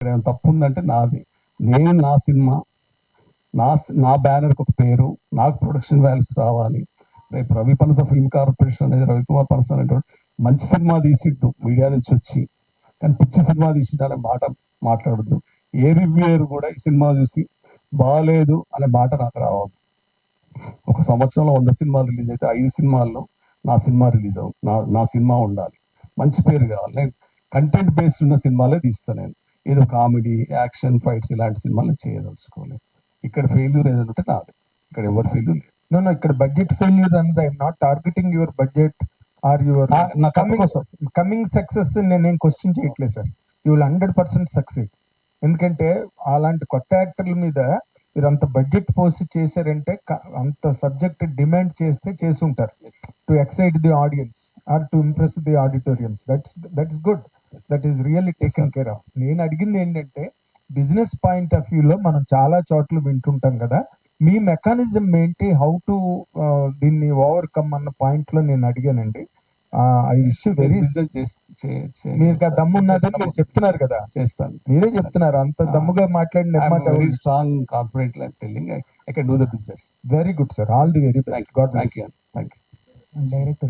ఇక్కడ ఏమైనా తప్పు ఉందంటే నాది. నేను నా సినిమా, నా నా బ్యానర్కి ఒక పేరు, నాకు ప్రొడక్షన్ వాల్యూస్ రావాలి. రేపు రవి పనస ఫిల్మ్ కార్పొరేషన్ అనేది రవికుమార్ పనస అనేటువంటి మంచి సినిమా తీసిండు మీడియా నుంచి వచ్చి, కానీ పిచ్చి సినిమా తీసిండు అనే మాట మాట్లాడద్దు. ఏ రివ్యూయర్ కూడా ఈ సినిమా చూసి బాగాలేదు అనే మాట నాకు రావద్దు. ఒక సంవత్సరంలో 100 సినిమాలు రిలీజ్ అయితే 5 సినిమాల్లో నా సినిమా రిలీజ్ నా సినిమా ఉండాలి, మంచి పేరు కావాలి. నేను కంటెంట్ బేస్డ్ ఉన్న సినిమాలే తీస్తాను. నేను ఏదో కామెడీ, యాక్షన్, ఫైట్స్ ఇలాంటి సినిమాలు చేయదలుచుకోలేదు. ఇక్కడ ఫెయిల్యూర్ ఏదంటే నాది, ఇక్కడ ఎవరు ఫెయిల్యూర్ లేదు. No, ఇక్కడ బడ్జెట్ ఫెయిల్యూర్ అన్నది I'm not targeting your budget or your నా కమింగ్ సక్సెస్ నేనేం క్వశ్చన్ చేయట్లేదు సార్. You will 100% succeed. ఎందుకంటే అలాంటి కొత్త యాక్టర్ల మీద మీరు అంత బడ్జెట్ పోసి చేశారంటే అంత సబ్జెక్ట్ డిమాండ్ చేస్తే చేసి ఉంటారు to excite the audience or to impress the auditoriums. That's good, that is really taken care of. నేను అడిగింది ఏంటంటే బిజినెస్ పాయింట్ ఆఫ్ వ్యూలో మనం చాలా చోట్ల వింటుంటాం కదా, మీ మెకానిజం ఏంటి, హౌ టు దీన్ని ఓవర్కమ్ అన్న పాయింట్ లో నేను అడిగానండి. ఐ విష్ వెరీ మీరు దమ్ము ఉన్నదని మీరు చెప్తున్నారు కదా, చేస్తాను. మీరే చెప్తున్నారు అంత దమ్ముగా మాట్లాడిన నిర్మాత. Very strong confident like telling I can do the business. Very good sir, all the very best. God thank you. Director